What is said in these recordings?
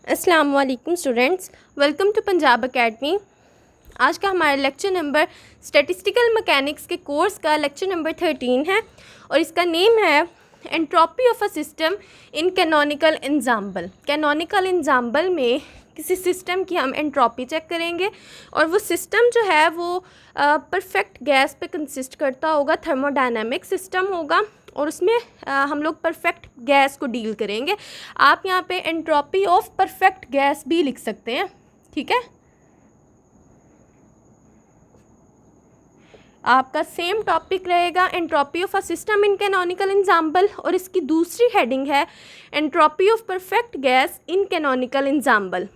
अस्सलाम वालेकुम students, welcome to Punjab academy. आज का हमारा लेक्चर नंबर स्टैटिस्टिकल मैकेनिक्स के कोर्स का लेक्चर नंबर 13 है और इसका नेम है entropy of a system in canonical ensemble. Canonical ensemble में किसी सिस्टम की हम एंट्रोपी चेक करेंगे और वो सिस्टम जो है वो परफेक्ट गैस पे कंसिस्ट करता होगा, थर्मोडायनामिक सिस्टम होगा और उसमें हम लोग परफेक्ट गैस को डील करेंगे। आप यहाँ पे एंट्रोपी ऑफ परफेक्ट गैस भी लिख सकते हैं, ठीक है। आपका सेम टॉपिक रहेगा entropy of a system in canonical ensemble और इसकी दूसरी हेडिंग है entropy of perfect gas in canonical ensemble.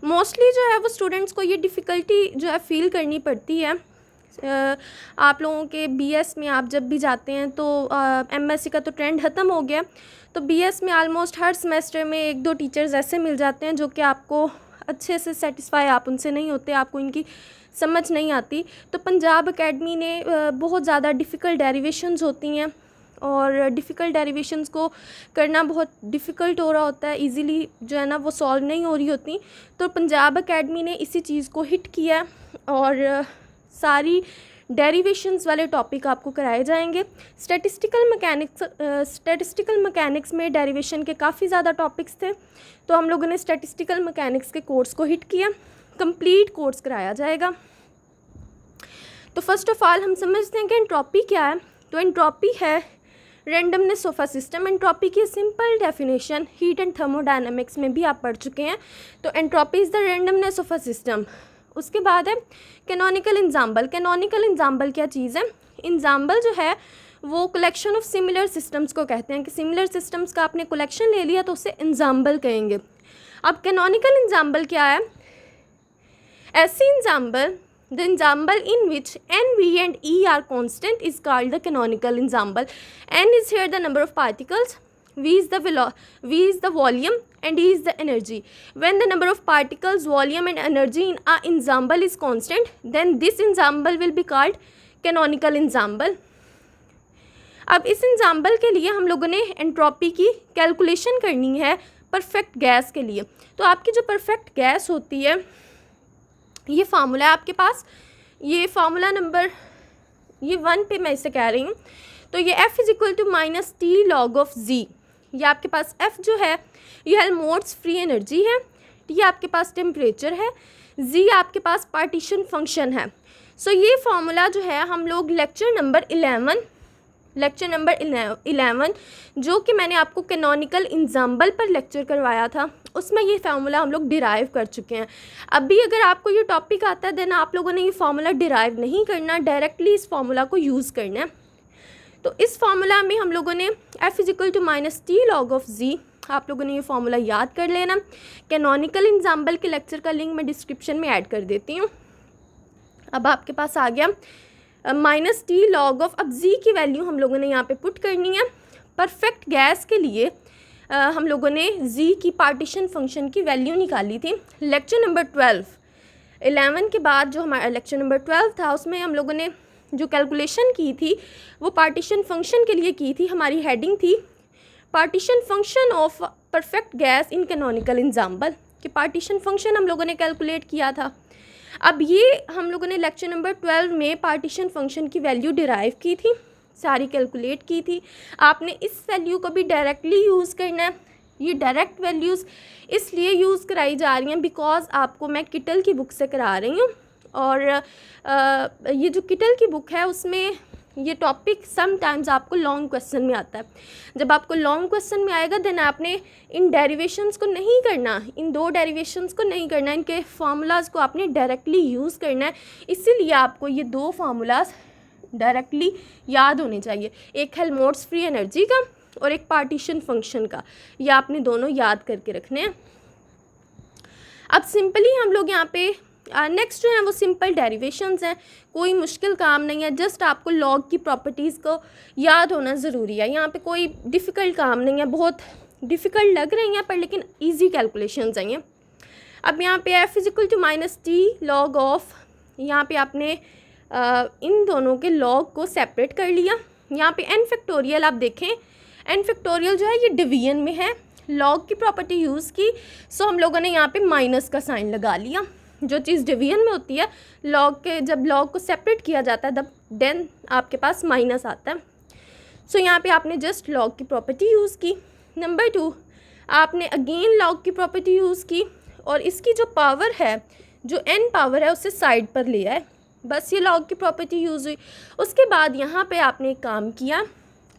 Mostly जो है वो स्टूडेंट्स को ये डिफ़िकल्टी जो है फील करनी पड़ती है। आप लोगों के बीएस में आप जब भी जाते हैं तो एमएससी का तो ट्रेंड ख़त्म हो गया, तो बीएस में आलमोस्ट हर सेमेस्टर में एक दो टीचर्स ऐसे मिल जाते हैं जो कि आपको अच्छे से सेटिस्फाई आप उनसे नहीं होते, आपको इनकी समझ नहीं आती। तो पंजाब एकेडमी ने बहुत ज़्यादा डिफ़िकल्ट डेरिवेशंस होती हैं और डिफ़िकल्ट डेरिवेशंस को करना बहुत डिफ़िकल्ट हो रहा होता है, इजीली जो है ना वो सॉल्व नहीं हो रही होती। तो पंजाब एकेडमी ने इसी चीज़ को हिट किया और सारी डेरिवेशंस वाले टॉपिक आपको कराए जाएंगे। स्टैटिस्टिकल मैकेनिक्स में डेरिवेशन के काफ़ी ज़्यादा टॉपिक्स थे, तो हम लोगों ने स्टैटिस्टिकल मैकेनिक्स के कोर्स को हिट किया, कंप्लीट कोर्स कराया जाएगा। तो फर्स्ट ऑफ ऑल हम समझते हैं कि एंट्रोपी क्या है। तो एंट्रोपी है randomness of a system. Entropy की simple definition heat and thermodynamics में भी आप पढ़ चुके हैं। तो entropy is the randomness of a system. उसके बाद है कैनोनिकल एंजाम्बल। कैनोनिकल एंजाम्बल क्या चीज़ है? एंजाम्बल जो है वो कलेक्शन ऑफ सिमिलर सिस्टम्स को कहते हैं कि सिमिलर सिस्टम्स का आपने कलेक्शन ले लिया तो उसे एंजाम्बल कहेंगे। अब कैनोनिकल एंजाम्बल क्या है? ऐसी एंजाम्बल, the ensemble in which n, v and e are constant is called the canonical ensemble. N is here the number of particles, v is the volume and e is the energy. When the number of particles, volume and energy in a ensemble is constant, then this ensemble will be called canonical ensemble. अब इस ensemble के लिए हम लोगों ने entropy की calculation करनी है परफेक्ट गैस के लिए। तो आपकी जो परफेक्ट गैस होती है, ये फार्मूला है आपके पास, ये फार्मूला नंबर ये 1 पे मैं इसे कह रही हूँ। तो ये F is equal to minus T log of Z। ये आपके पास F जो है ये हेल्महोल्ट्ज़ फ्री एनर्जी है, T आपके पास टेम्परेचर है, Z आपके पास पार्टीशन फंक्शन है। सो ये फार्मूला जो है हम लोग लेक्चर नंबर 11 जो कि मैंने आपको कैनोनिकल एंजाम्बल पर लेक्चर करवाया था, उसमें ये फार्मूला हम लोग डिराइव कर चुके हैं। अभी अगर आपको ये टॉपिक आता है देन आप लोगों ने ये फार्मूला डिराइव नहीं करना, डायरेक्टली इस फार्मूला को यूज़ करना है। तो इस फार्मूला में हम लोगों ने F is equal to minus T log of Z, आप लोगों ने ये फार्मूला याद कर लेना। कैनोनिकल एंजाम्बल के लेक्चर का लिंक मैं डिस्क्रिप्शन में ऐड कर देती हूँ। अब आपके पास आ गया माइनस टी लॉग ऑफ, अब Z की वैल्यू हम लोगों ने यहाँ पे पुट करनी है। परफेक्ट गैस के लिए हम लोगों ने Z की पार्टीशन फंक्शन की वैल्यू निकाली थी लेक्चर नंबर 11 के बाद। जो हमारा लेक्चर नंबर 12 था उसमें हम लोगों ने जो कैलकुलेशन की थी वो पार्टीशन फंक्शन के लिए की थी। हमारी हेडिंग थी partition function of perfect gas in canonical ensemble, कि पार्टीशन फंक्शन हम लोगों ने कैलकुलेट किया था। अब ये हम लोगों ने लेक्चर नंबर 12 में पार्टीशन फंक्शन की वैल्यू डिराइव की थी, सारी कैलकुलेट की थी। आपने इस वैल्यू को भी डायरेक्टली यूज़ करना है। ये डायरेक्ट वैल्यूज़ इसलिए यूज़ कराई जा रही हैं बिकॉज आपको मैं किटल की बुक से करा रही हूँ और ये जो किटल की बुक है उसमें ये टॉपिक समटाइम्स आपको लॉन्ग क्वेश्चन में आता है। जब आपको लॉन्ग क्वेश्चन में आएगा देन आपने इन डेरिवेशंस को नहीं करना, इन दो डेरिवेशंस को नहीं करना, इनके फार्मूलाज़ को आपने डायरेक्टली यूज़ करना है। इसीलिए आपको ये दो फार्मूलाज़ डायरेक्टली याद होने चाहिए, एक हेल्महोल्ट्ज़ फ्री एनर्जी का और एक पार्टीशन फंक्शन का। ये आपने दोनों याद करके रखने हैं। अब सिंपली हम लोग यहाँ पे नेक्स्ट जो है वो सिंपल डेरिवेशंस हैं, कोई मुश्किल काम नहीं है, जस्ट आपको लॉग की प्रॉपर्टीज़ को याद होना ज़रूरी है। यहाँ पे कोई डिफ़िकल्ट काम नहीं है, बहुत डिफ़िकल्ट लग रही हैं पर लेकिन इजी कैलकुलेशंस हैं ये। अब यहाँ पे F is equal to minus T log of, यहाँ पे आपने इन दोनों के लॉग को सेपरेट कर लिया। यहाँ पे n फैक्टोरियल आप देखें, n फैक्टोरियल जो है ये डिवीजन में है, लॉग की प्रॉपर्टी यूज़ की, सो हम लोगों ने यहाँ पे माइनस का साइन लगा लिया। जो चीज़ डिवीजन में होती है, लॉग के जब लॉग को सेपरेट किया जाता है तब देन आपके पास माइनस आता है। सो यहाँ पे आपने जस्ट लॉग की प्रॉपर्टी यूज़ की। नंबर 2, आपने अगेन लॉग की प्रॉपर्टी यूज़ की और इसकी जो पावर है, जो n पावर है, उसे साइड पर लिया है। बस ये लॉग की प्रॉपर्टी यूज़ हुई। उसके बाद यहाँ पे आपने एक काम किया,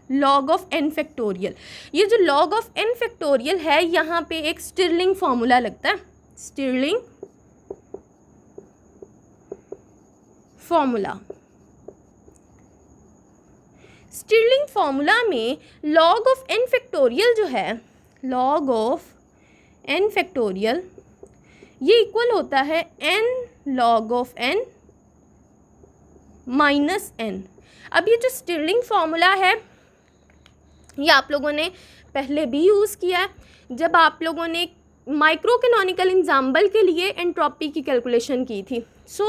लॉग ऑफ n फैक्टोरियल। ये जो लॉग ऑफ n फैक्टोरियल है, यहाँ पे एक स्टिरलिंग फार्मूला लगता है, स्टिरलिंग फार्मूला। स्टिरलिंग फार्मूला में लॉग ऑफ n फैक्टोरियल जो है, लॉग ऑफ n फैक्टोरियल, ये इक्वल होता है n log of n minus n। अब ये जो स्टिरलिंग फार्मूला है, ये आप लोगों ने पहले भी यूज़ किया है जब आप लोगों ने माइक्रो कैनोनिकल एग्जाम्पल के लिए एंट्रोपी की कैलकुलेशन की थी। सो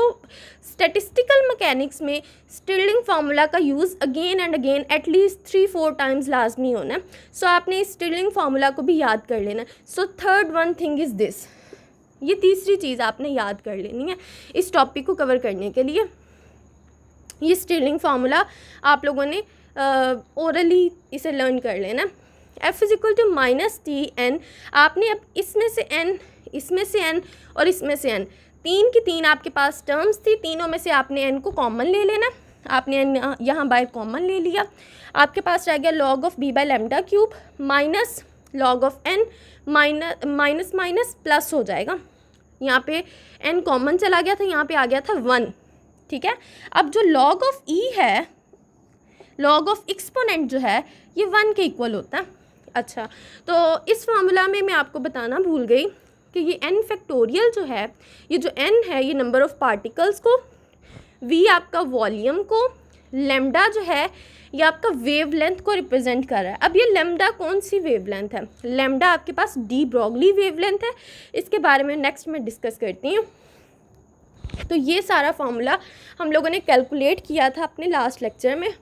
स्टैटिस्टिकल मैकेनिक्स में स्टिरलिंग फार्मूला का use again and again at least 3-4 times लाजमी होना है। सो आपने इस स्टिरलिंग फार्मूला को भी याद कर लेना है। So third one thing is this, ये तीसरी चीज़ आपने याद कर लेनी है इस टॉपिक को कवर करने के लिए। ये स्टिरलिंग फार्मूला आप लोगों ने ओरली इसे लर्न कर लेना। F is equal to minus T N. आपने अब इसमें से n, इसमें से n और इसमें से n, तीन की तीन आपके पास टर्म्स थी, तीनों में से आपने n को कॉमन ले लेना। आपने n यहाँ बाय कॉमन ले लिया, आपके पास रह गया log of b bye lambda cube minus log of n, minus minus plus हो जाएगा। यहाँ पे n कॉमन चला गया था, यहाँ पे आ गया था 1, ठीक है। अब जो लॉग ऑफ e है, लॉग ऑफ एक्सपोनेंट जो है, ये 1 के इक्वल होता है। अच्छा, तो इस फार्मूला में मैं आपको बताना भूल गई कि ये n फैक्टोरियल जो है, ये जो n है, ये नंबर ऑफ़ पार्टिकल्स को, v आपका वॉल्यूम को, लैम्डा जो है ये आपका वेवलेंथ को रिप्रेजेंट कर रहा है। अब ये लैम्डा कौन सी वेवलेंथ है? लैम्डा आपके पास डी ब्रॉगली वेवलेंथ है। इसके बारे में नेक्स्ट में डिस्कस करती हूँ। तो ये सारा फार्मूला हम लोगों ने कैलकुलेट किया था अपने लास्ट लेक्चर में।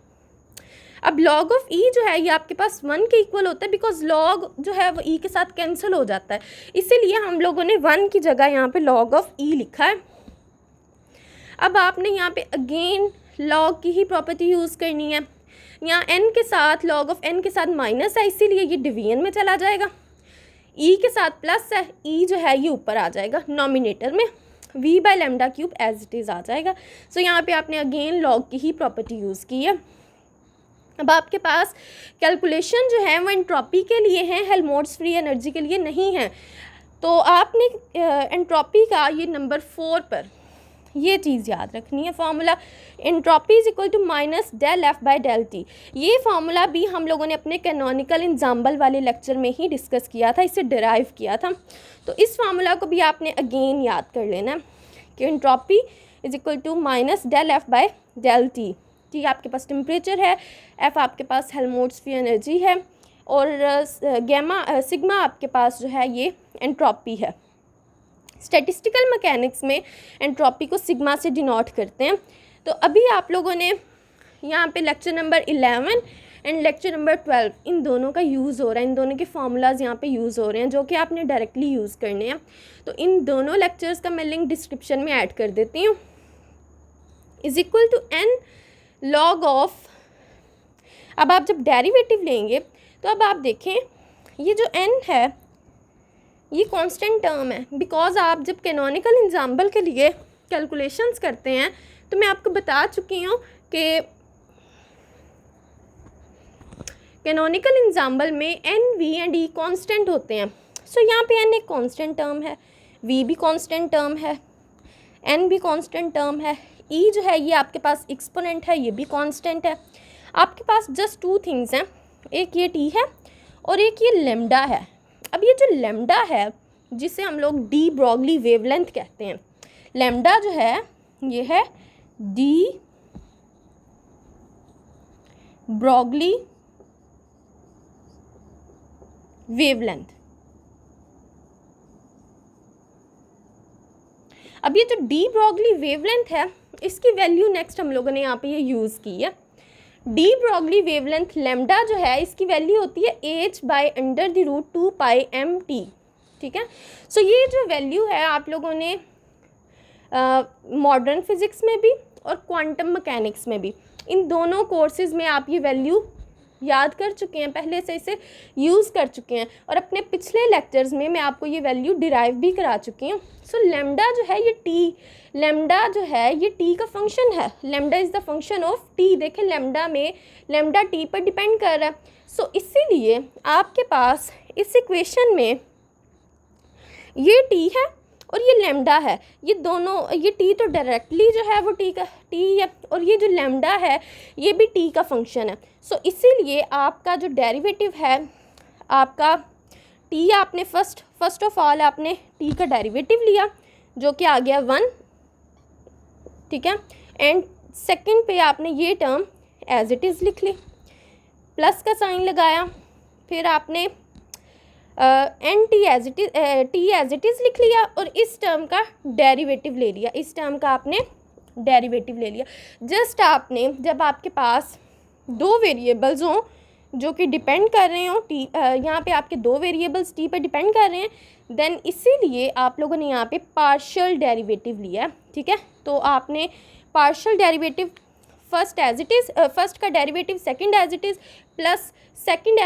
अब लॉग ऑफ ई जो है, ये आपके पास 1 के इक्वल होता है, बिकॉज लॉग जो है वो ई के साथ कैंसिल हो जाता है, इसीलिए हम लोगों ने 1 की जगह यहाँ पे लॉग ऑफ ई लिखा है। अब आपने यहाँ पे अगेन लॉग की ही प्रॉपर्टी यूज़ करनी है। यहाँ n के साथ, लॉग ऑफ n के साथ माइनस है, इसीलिए ये डिवीजन में चला जाएगा। e के साथ प्लस है, e जो है ये ऊपर आ जाएगा नॉमिनेटर में, v by lambda cube as it is आ जाएगा। सो यहाँ पे आपने अगेन लॉग की ही प्रॉपर्टी यूज़ की है। अब आपके पास कैलकुलेशन जो है वो एंट्रोपी के लिए है, हेल्महोल्ट्ज़ फ्री एनर्जी के लिए नहीं है। तो आपने एंट्रोपी का ये नंबर 4 पर ये चीज़ याद रखनी है, formula entropy is equal to minus del F by del T. ये फार्मूला भी हम लोगों ने अपने कैनोनिकल एग्जाम्पल वाले लेक्चर में ही डिस्कस किया था, इसे डिराइव किया था। तो इस फार्मूला को भी आपने अगेन याद कर लेना कि entropy is equal to minus del F by del T. T आपके पास टेम्परेचर है, एफ आपके पास हेल्महोल्ट्ज़ फ्री एनर्जी है, और गैमा सिग्मा आपके पास जो है ये एंट्रोपी है। स्टैटिस्टिकल मैकेनिक्स में एंट्रोपी को सिग्मा से डिनोट करते हैं। तो अभी आप लोगों ने यहाँ पे lecture number 11 and lecture number 12 इन दोनों का यूज़ हो रहा है, इन दोनों के फार्मूलाज यहाँ पे यूज़ हो रहे हैं जो कि आपने डायरेक्टली यूज़ करने हैं। तो इन दोनों लेक्चर्स का मैं लिंक डिस्क्रिप्शन में ऐड कर देती हूँ। Is equal to n log of, अब आप जब डेरिवेटिव लेंगे तो अब आप देखें ये जो n है ये कांस्टेंट टर्म है, बिकॉज आप जब कैनोनिकल एग्जाम्पल के लिए कैलकुलेशंस करते हैं तो मैं आपको बता चुकी हूँ कि कैनोनिकल एग्जाम्पल में n, v and e constant होते हैं। सो यहाँ पे n एक कांस्टेंट टर्म है, v भी कांस्टेंट टर्म है, n भी कांस्टेंट टर्म है, e जो है ये आपके पास एक्सपोनेंट है, ये भी कांस्टेंट है। आपके पास जस्ट 2 थिंग्स हैं, एक ये t है और एक ये लैम्डा है। अब ये जो लैम्डा है जिसे हम लोग डी ब्रॉगली वेवलेंथ कहते हैं, लैम्डा जो है ये है डी ब्रॉगली वेवलेंथ। अब ये जो डी ब्रॉगली वेवलेंथ है इसकी वैल्यू नेक्स्ट हम लोगों ने यहाँ पे ये यूज़ की है। डी ब्रॉगली वेवलेंथ लेमडा जो है इसकी वैल्यू होती है h/√2π_mt, ठीक है। सो ये जो वैल्यू है आप लोगों ने मॉडर्न फिज़िक्स में भी और क्वांटम मैकेनिक्स में भी, इन दोनों कोर्सेज़ में आप ये वैल्यू याद कर चुके हैं, पहले से इसे यूज़ कर चुके हैं, और अपने पिछले लेक्चर्स में मैं आपको ये वैल्यू डिराइव भी करा चुकी हूँ। सो लेमडा जो है ये टी, लेमडा जो है ये टी का फंक्शन है, lambda is the function of T. देखें लेमडा में लेमडा टी पर डिपेंड कर रहा है। सो इसीलिए आपके पास इस इक्वेशन में ये टी है और ये लेमडा है, ये दोनों, ये टी तो डायरेक्टली जो है वो टी है, और ये जो लेमडा है ये भी टी का फंक्शन है। सो इसीलिए आपका जो डेरिवेटिव है आपका टी, आपने फर्स्ट ऑफ ऑल आपने टी का डेरिवेटिव लिया जो कि आ गया 1, ठीक है, एंड सेकंड पे आपने ये टर्म एज इट इज़ लिख ली, प्लस का साइन लगाया, फिर आपने N T as it is लिख लिया और इस टर्म का डेरिवेटिव ले लिया, इस टर्म का आपने डेरिवेटिव ले लिया। जस्ट आपने, जब आपके पास दो वेरिएबल्स हों जो कि डिपेंड कर रहे हों टी, यहाँ पे आपके दो वेरिएबल्स टी पर डिपेंड कर रहे हैं, देन इसीलिए आप लोगों ने यहाँ पे पार्शियल डेरिवेटिव लिया है, ठीक है। तो आपने partial derivative first as it is, first का derivative second as it is, plus second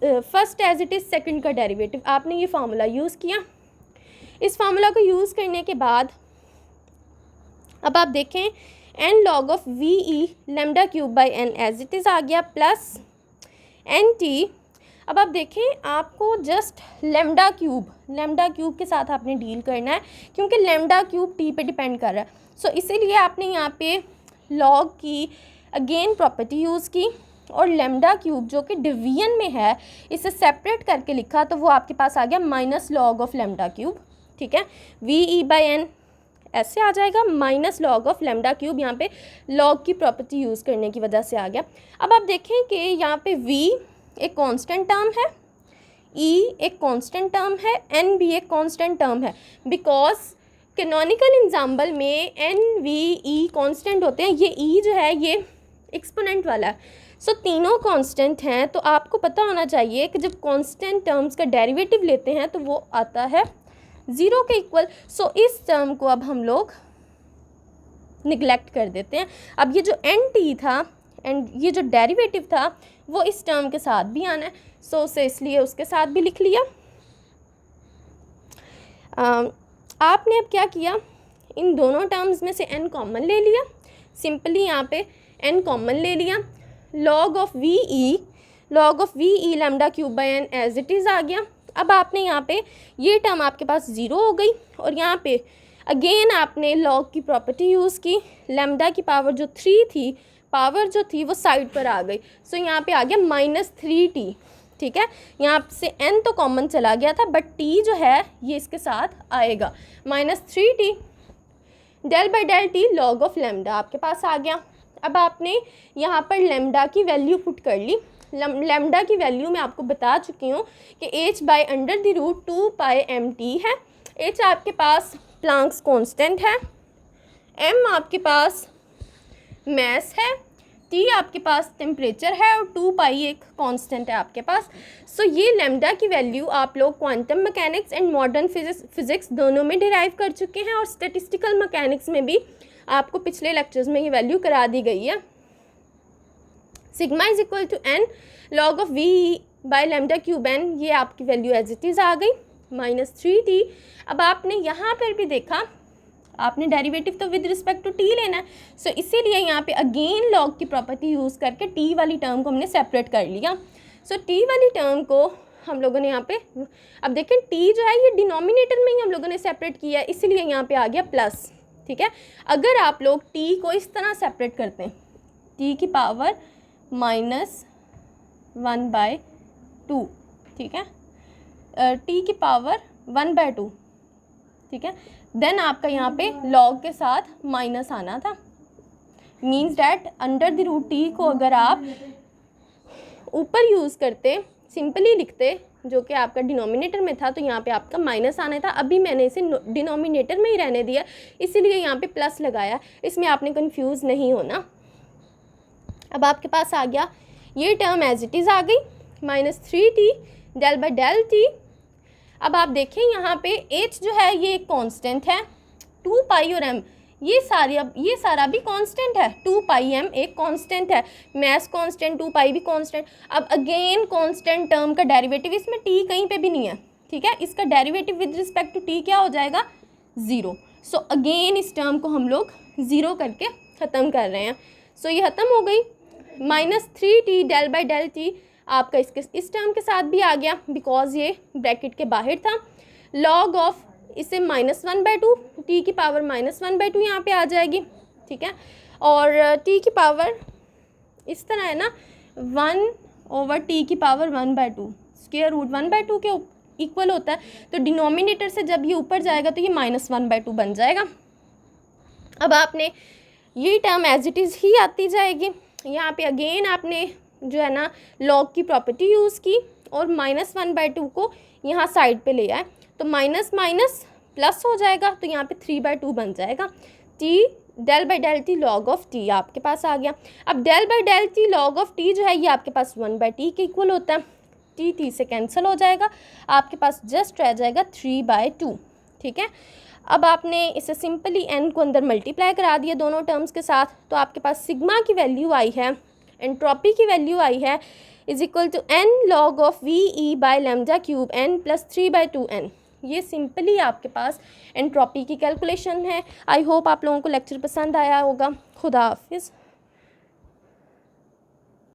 first as it is second का डेरिवेटिव, आपने ये फार्मूला यूज़ किया। इस फार्मूला को यूज़ करने के बाद अब आप देखें n log of V E lambda cube by N as it is आ गया, प्लस एन टी। अब आप देखें आपको जस्ट लेमडा क्यूब के साथ आपने डील करना है क्योंकि लेमडा क्यूब टी पे डिपेंड कर रहा है। सो इसीलिए आपने यहाँ पे लॉग की अगेन प्रॉपर्टी यूज़ की और लेमडा क्यूब जो कि डिवीजन में है इसे सेपरेट करके लिखा, तो वो आपके पास आ गया minus log of lambda cube, ठीक है। वी ई बाई एन ऐसे आ जाएगा, minus log of lambda cube, यहाँ पे लॉग की प्रॉपर्टी यूज़ करने की वजह से आ गया। अब आप देखें कि यहाँ पे v एक कांस्टेंट टर्म है, e एक कांस्टेंट टर्म है, n भी एक कांस्टेंट टर्म है, बिकॉज कैनोनिकल एग्जाम्पल में n v e कांस्टेंट होते हैं। ये e जो है ये एक्सपोनेंट वाला है। सो तीनों कांस्टेंट हैं, तो आपको पता होना चाहिए कि जब कांस्टेंट टर्म्स का डेरिवेटिव लेते हैं तो वो आता है 0 के इक्वल। सो इस टर्म को अब हम लोग निगलेक्ट कर देते हैं। अब ये जो एन टी था एंड ये जो डेरिवेटिव था वो इस टर्म के साथ भी आना है, सो उसे इसलिए उसके साथ भी लिख लिया। आपने अब क्या किया, इन दोनों टर्म्स में से n कॉमन ले लिया, सिंपली यहाँ पे n कॉमन ले लिया, log of V E lambda cube by N as it is आ गया। अब आपने यहाँ पे ये टर्म आपके पास 0 हो गई और यहाँ पे अगेन आपने लॉग की प्रॉपर्टी यूज़ की, लेमडा की पावर जो 3 थी, पावर जो थी वो साइड पर आ गई। सो यहाँ पे आ गया -3t, ठीक है। यहाँ से n तो कॉमन चला गया था बट t जो है ये इसके साथ आएगा, -3t del by del T log of lambda आपके पास आ गया। अब आपने यहाँ पर लेमडा की वैल्यू पुट कर ली। लेमडा की वैल्यू मैं आपको बता चुकी हूँ कि h/√2π_mt है। h आपके पास प्लांक्स कांस्टेंट है, m आपके पास मैस है, t आपके पास टेम्परेचर है और 2π एक कांस्टेंट है आपके पास। सो ये लेमडा की वैल्यू आप लोग quantum mechanics and modern physics दोनों में डिराइव कर चुके हैं और स्टैटिस्टिकल मैकेनिक्स में भी आपको पिछले लेक्चर्स में ये वैल्यू करा दी गई है। Sigma is equal to n log of V by lambda cube n, ये आपकी वैल्यू एज इट इज़ आ गई, -3t। अब आपने यहाँ पर भी देखा, आपने डेरिवेटिव तो विद रिस्पेक्ट टू t लेना है, सो इसीलिए यहाँ पे अगेन लॉग की प्रॉपर्टी यूज़ करके t वाली टर्म को हमने सेपरेट कर लिया। सो t वाली टर्म को हम लोगों ने यहाँ पे, अब देखें t जो है ये डिनोमिनेटर में ही हम लोगों ने सेपरेट किया है, इसीलिए यहाँ पे आ गया प्लस, ठीक है। अगर आप लोग t को इस तरह सेपरेट करते हैं, t की पावर -1/2, ठीक है, t की पावर 1/2, ठीक है, देन आपका यहाँ पे log के साथ माइनस आना था, मीन्स डैट √t को अगर आप ऊपर यूज़ करते, सिंपली लिखते जो कि आपका डिनोमिनेटर में था, तो यहाँ पे आपका माइनस आना था। अभी मैंने इसे डिनोमिनेटर में ही रहने दिया, इसीलिए यहाँ पे प्लस लगाया, इसमें आपने कंफ्यूज नहीं होना। अब आपके पास आ गया ये टर्म एज इट इज़ आ गई, -3t del by del T. अब आप देखें यहाँ पे h जो है ये एक कांस्टेंट है, 2 पाई और m ये सारा भी कांस्टेंट है, 2 पाई m एक कांस्टेंट है, मैस कांस्टेंट 2 पाई भी कांस्टेंट। अब अगेन कांस्टेंट टर्म का डेरिवेटिव, इसमें t कहीं पे भी नहीं है, ठीक है, इसका derivative with respect to t क्या हो जाएगा, 0। सो अगेन इस टर्म को हम लोग 0 करके ख़त्म कर रहे हैं। सो ये ख़त्म हो गई, -3t del by del T आपका इस टर्म के साथ भी आ गया बिकॉज ये ब्रैकेट के बाहर था। लॉग ऑफ इसे -1/2 टी की पावर -1/2 यहाँ पे आ जाएगी, ठीक है, और टी की पावर इस तरह है ना 1/t की पावर 1/2 स्क्वायर रूट 1/2 के इक्वल होता है, तो डिनोमिनेटर से जब ये ऊपर जाएगा तो ये -1/2 बन जाएगा। अब आपने ये टर्म एज इट इज़ ही आती जाएगी, यहाँ पे अगेन आपने जो है ना लॉग की प्रॉपर्टी यूज़ की और -1/2 को यहाँ साइड पे ले आए, तो माइनस माइनस प्लस हो जाएगा, तो यहाँ पे 3/2 बन जाएगा। T del by del T log of T आपके पास आ गया। अब del by del T log of T जो है ये आपके पास 1/t के इक्वल होता है, टी से कैंसिल हो जाएगा, आपके पास जस्ट रह जाएगा 3/2, ठीक है। अब आपने इसे सिंपली n को अंदर मल्टीप्लाई करा दिया दोनों टर्म्स के साथ, तो आपके पास सिग्मा की वैल्यू आई है, एंट्रोपी की वैल्यू आई है = n log of VE by lambda cube n + 3/2n। ये सिंपली आपके पास एंट्रोपी की कैलकुलेशन है। आई होप आप लोगों को लेक्चर पसंद आया होगा। खुदा हाफिज़।